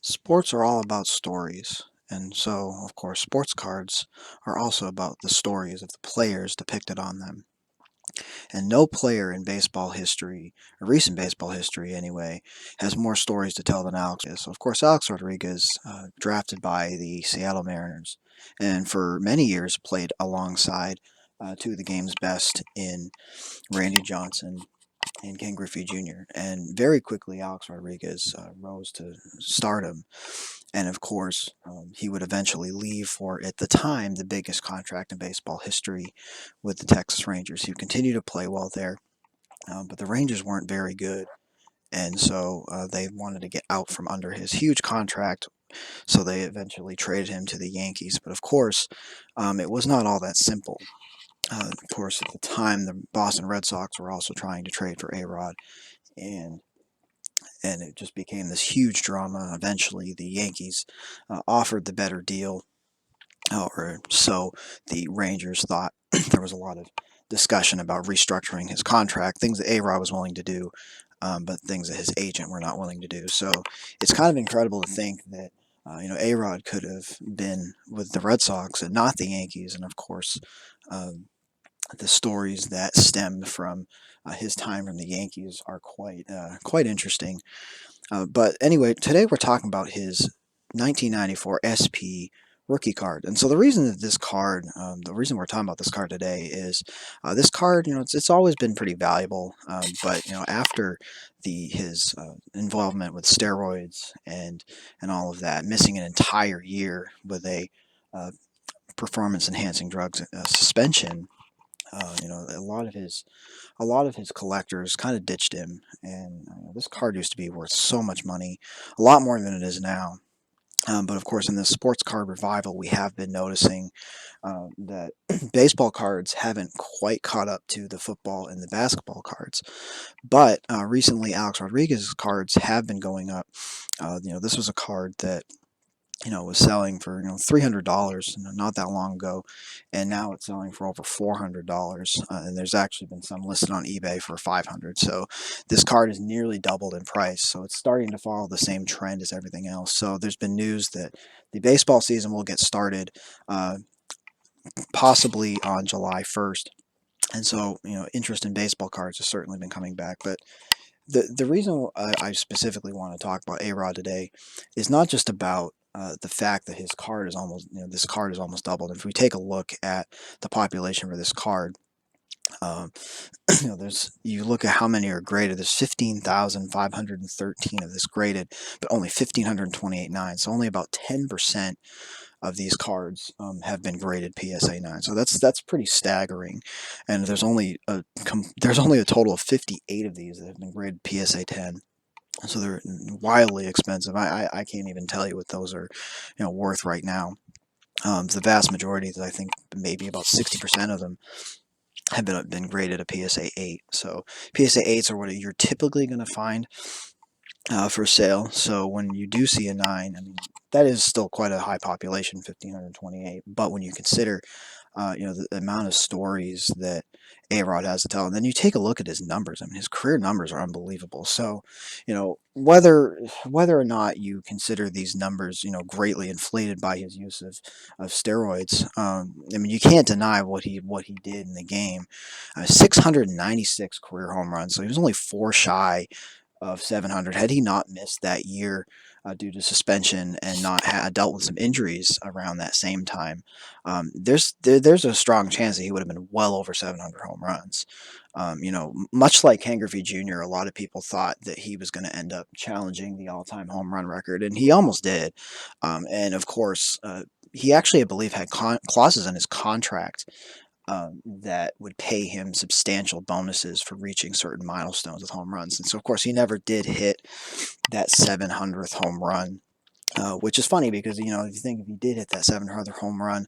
Sports are all about stories, and so, of course, sports cards are also about the stories of the players depicted on them. And no player in baseball history, recent baseball history anyway, has more stories to tell than Alex is. So, of course, Alex Rodriguez, drafted by the Seattle Mariners, and for many years played alongside two of the game's best in Randy Johnson and Ken Griffey Jr. And very quickly, Alex Rodriguez rose to stardom. And of course, he would eventually leave for, at the time, the biggest contract in baseball history with the Texas Rangers. He would continue to play well there, but the Rangers weren't very good. And so they wanted to get out from under his huge contract, so they eventually traded him to the Yankees. But of course, it was not all that simple. Of course, at the time, the Boston Red Sox were also trying to trade for A-Rod, and it just became this huge drama. Eventually, the Yankees offered the better deal, or so the Rangers thought. There was a lot of discussion about restructuring his contract, things that A-Rod was willing to do, but things that his agent were not willing to do. So it's kind of incredible to think that A-Rod could have been with the Red Sox and not the Yankees, and of course, the stories that stemmed from his time from the Yankees are quite interesting. But anyway, today we're talking about his 1994 SP rookie card. And so the reason that this card, the reason we're talking about this card today is this card, it's always been pretty valuable. But after his involvement with steroids and all of that, missing an entire year with a performance enhancing drugs suspension, a lot of his collectors kind of ditched him, and this card used to be worth so much money, a lot more than it is now. But of course, in this sports card revival, we have been noticing that baseball cards haven't quite caught up to the football and the basketball cards. But recently, Alex Rodriguez's cards have been going up. This was a card that was selling for $300 not that long ago, and now it's selling for over $400. And there's actually been some listed on eBay for $500. So this card has nearly doubled in price. So it's starting to follow the same trend as everything else. So there's been news that the baseball season will get started possibly on July 1st. And so, interest in baseball cards has certainly been coming back. But the reason I specifically want to talk about A-Rod today is not just about the fact that his card is almost, this card is almost doubled. If we take a look at the population for this card, um, you look at how many are graded. There's 15,513 of this graded, but only 1,528 nine. So only about 10% of these cards have been graded PSA 9. So that's pretty staggering. And there's only a total of 58 of these that have been graded PSA 10. So they're wildly expensive. I can't even tell you what those are, worth right now. The vast majority, I think maybe about 60% of them have been graded a PSA 8. So PSA 8s are what you're typically going to find for sale. So when you do see a 9, I mean, that is still quite a high population, 1,528. But when you consider, the amount of stories that A-Rod has to tell, and then you take a look at his numbers. I mean, his career numbers are unbelievable. So, whether or not you consider these numbers, greatly inflated by his use of steroids, I mean, you can't deny what he did in the game. 696 career home runs. So he was only four shy of 700 had he not missed that year due to suspension and not dealt with some injuries around that same time. There's a strong chance that he would have been well over 700 home runs. Much like Ken Griffey Jr., a lot of people thought that he was going to end up challenging the all-time home run record, and he almost did. And of course, he actually, I believe, had clauses in his contract that would pay him substantial bonuses for reaching certain milestones with home runs. And so, of course, he never did hit that 700th home run, which is funny because, if you think if he did hit that 700th home run,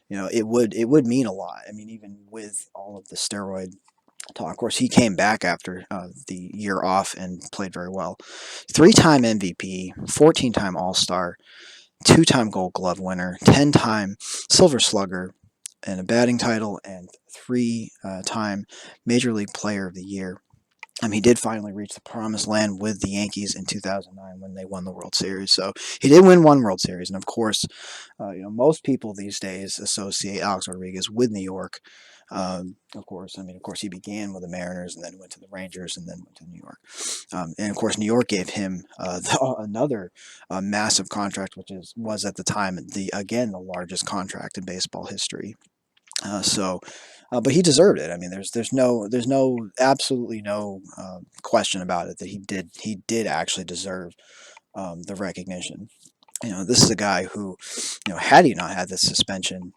it would mean a lot. I mean, even with all of the steroid talk. Of course, he came back after the year off and played very well. Three-time MVP, 14-time All-Star, two-time Gold Glove winner, 10-time Silver Slugger, and a batting title, and three-time Major League Player of the Year. He did finally reach the promised land with the Yankees in 2009 when they won the World Series. So he did win one World Series, and of course, most people these days associate Alex Rodriguez with New York. Of course, he began with the Mariners and then went to the Rangers and then went to New York. And of course, New York gave him another massive contract, which was at the time the largest contract in baseball history. But he deserved it. I mean, there's absolutely no question about it that he did actually deserve the recognition. This is a guy who, had he not had this suspension,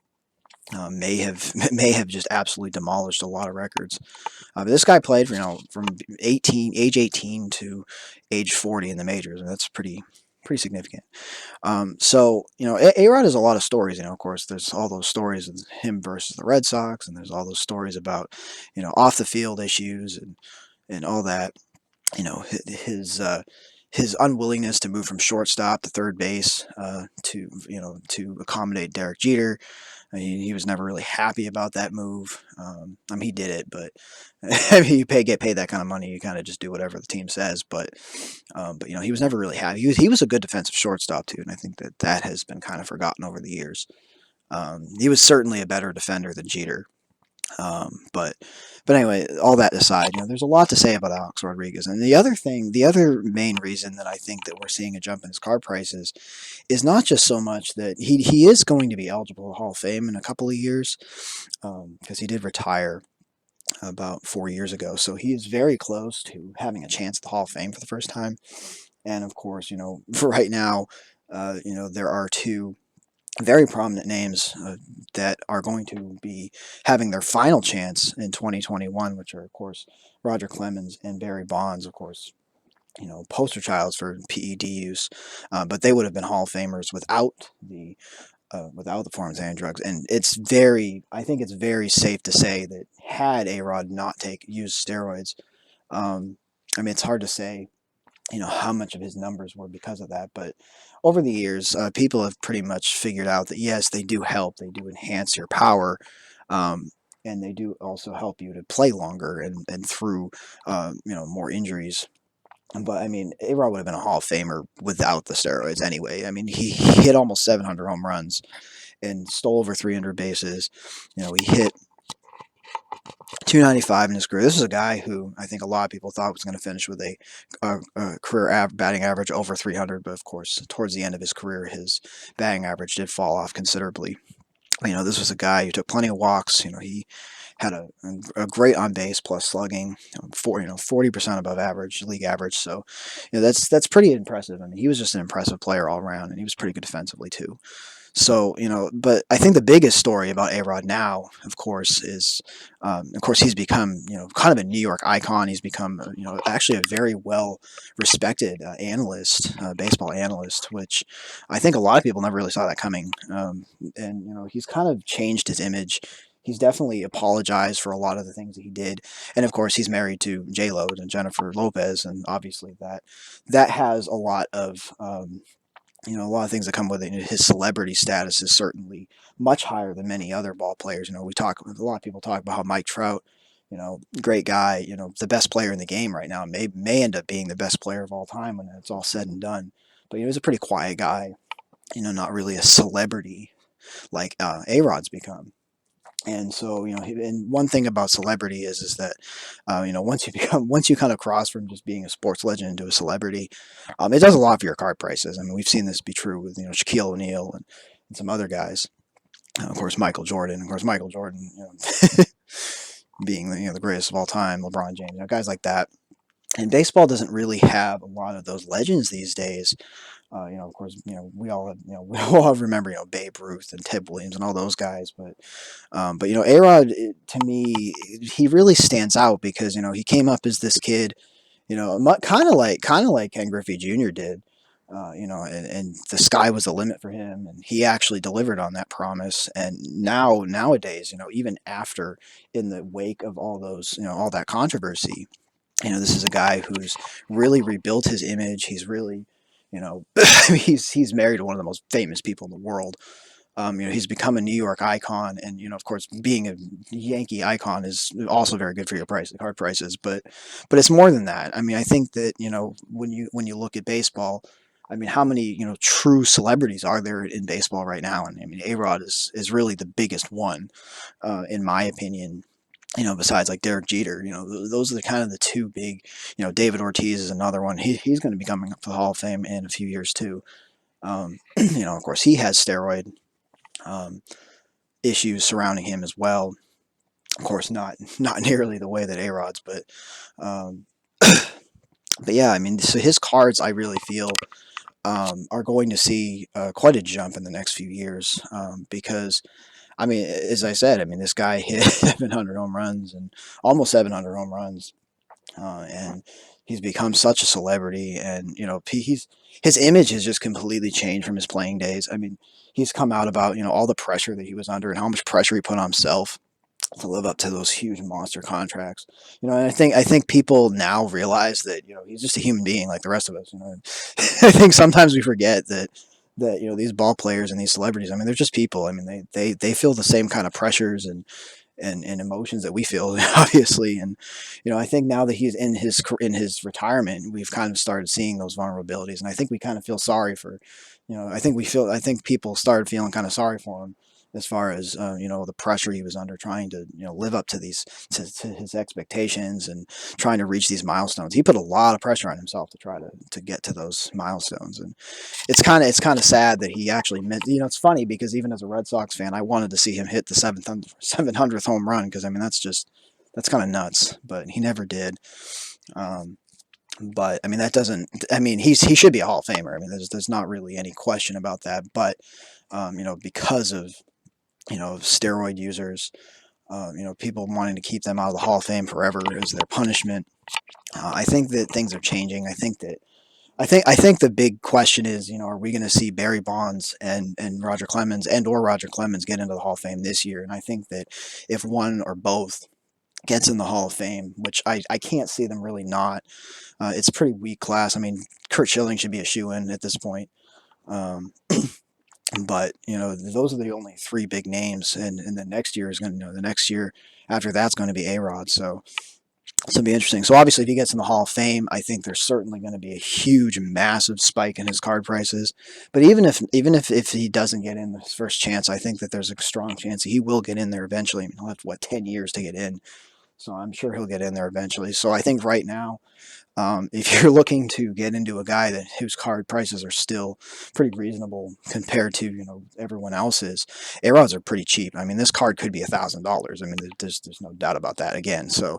may have may have just absolutely demolished a lot of records. But this guy played from age 18 to age 40 in the majors, and that's pretty significant. A Rod has a lot of stories. Of course, there's all those stories of him versus the Red Sox, and there's all those stories about off the field issues and all that. His unwillingness to move from shortstop to third base to accommodate Derek Jeter. He was never really happy about that move. He did it, but you get paid that kind of money, you kind of just do whatever the team says. But he was never really happy. He was a good defensive shortstop too, and I think that has been kind of forgotten over the years. He was certainly a better defender than Jeter. But anyway, all that aside, there's a lot to say about Alex Rodriguez. And the other main reason that I think that we're seeing a jump in his car prices is not just so much that he is going to be eligible for Hall of Fame in a couple of years, because he did retire about 4 years ago. So he is very close to having a chance at the Hall of Fame for the first time. And of course, for right now, there are two very prominent names that are going to be having their final chance in 2021, which are, of course, Roger Clemens and Barry Bonds, of course, poster childs for PED use, but they would have been Hall of Famers without the forms and drugs. And I think it's very safe to say that had A Rod not used steroids, it's hard to say how much of his numbers were because of that. But over the years, people have pretty much figured out that yes, they do help. They do enhance your power, um, and they do also help you to play longer and through more injuries. But A Rod would have been a Hall of Famer without the steroids anyway. He hit almost 700 home runs and stole over 300 bases. He hit 295 in his career. This is a guy who I think a lot of people thought was going to finish with a career batting average over 300, but of course, towards the end of his career, his batting average did fall off considerably. This was a guy who took plenty of walks. He had a great on base plus slugging, 40% above average, league average. So, that's pretty impressive. He was just an impressive player all around, and he was pretty good defensively too. So, but I think the biggest story about A-Rod now, of course, he's become, kind of a New York icon. He's become, actually a very well respected analyst, baseball analyst, which I think a lot of people never really saw that coming. And, he's kind of changed his image. He's definitely apologized for a lot of the things that he did, and of course, he's married to J Lo and Jennifer Lopez, and obviously that has a lot of things that come with it. His celebrity status is certainly much higher than many other ball players. A lot of people talk about how Mike Trout, great guy, the best player in the game right now, may end up being the best player of all time when it's all said and done. But he's a pretty quiet guy, not really a celebrity like A-Rod's become. And so, and one thing about celebrity is that, once you kind of cross from just being a sports legend into a celebrity, it does a lot for your card prices. We've seen this be true with, Shaquille O'Neal and some other guys. Of course, Michael Jordan. Of course, Michael Jordan, being the greatest of all time, LeBron James, guys like that. And baseball doesn't really have a lot of those legends these days. Of course, we all remember, Babe Ruth and Ted Williams and all those guys. But A-Rod, to me, he really stands out because he came up as this kid, kind of like Ken Griffey Jr. did. And the sky was the limit for him, and he actually delivered on that promise. And nowadays, even after, in the wake of all those, all that controversy, this is a guy who's really rebuilt his image. He's really, he's married to one of the most famous people in the world. He's become a New York icon, and of course, being a Yankee icon is also very good for your card prices. But it's more than that. I mean, I think that when you look at baseball, I mean, how many true celebrities are there in baseball right now? And I mean, A Rod is really the biggest one, in my opinion. Besides like Derek Jeter, those are the kind of the two big. David Ortiz is another one. He's going to be coming up for the Hall of Fame in a few years too. Of course, he has steroid um, issues surrounding him as well. Of course, not nearly the way that A Rod's, um, but yeah, I mean, so his cards, I really feel, are going to see quite a jump in the next few years, because I mean, as I said, I mean, this guy hit 700 home runs and almost 700 home runs, and he's become such a celebrity, and his image has just completely changed from his playing days. I mean, he's come out about all the pressure that he was under and how much pressure he put on himself to live up to those huge monster contracts. And I think people now realize that he's just a human being like the rest of us. I think sometimes we forget that these ball players and these celebrities. I mean, they're just people. I mean, they feel the same kind of pressures and emotions that we feel, obviously. And I think now that he's in his retirement, we've kind of started seeing those vulnerabilities, and I think we kind of feel sorry for, I think people started feeling kind of sorry for him as far as the pressure he was under trying to live up to these to his expectations and trying to reach these milestones. He put a lot of pressure on himself to try to get to those milestones, and it's kind of sad that he actually meant. It's funny because even as a Red Sox fan, I wanted to see him hit the 700th home run, because I mean that's kind of nuts, but he never did. Um, but I mean that doesn't. I mean he should be a Hall of Famer. I mean there's not really any question about that. But because of steroid users, people wanting to keep them out of the Hall of Fame forever as their punishment. I think that things are changing. I think the big question is, are we going to see Barry Bonds and Roger Clemens or Roger Clemens get into the Hall of Fame this year? And I think that if one or both gets in the Hall of Fame, which I can't see them really not, it's a pretty weak class. I mean, Kurt Schilling should be a shoe-in at this point. Um, but those are the only three big names, and the next year is going to, the next year after that's going to be A Rod. So it's going to be interesting. So obviously, if he gets in the Hall of Fame, I think there's certainly going to be a huge, massive spike in his card prices. But even if he doesn't get in his first chance, I think that there's a strong chance he will get in there eventually. I mean, he'll have 10 years to get in, so I'm sure he'll get in there eventually. So I think right now, if you're looking to get into a guy whose card prices are still pretty reasonable compared to everyone else's, A-Rods are pretty cheap. I mean, this card could be $1,000. I mean, there's no doubt about that. Again, so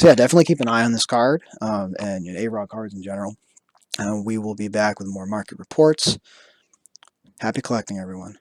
yeah, definitely keep an eye on this card, and A-Rod cards in general. We will be back with more market reports. Happy collecting, everyone.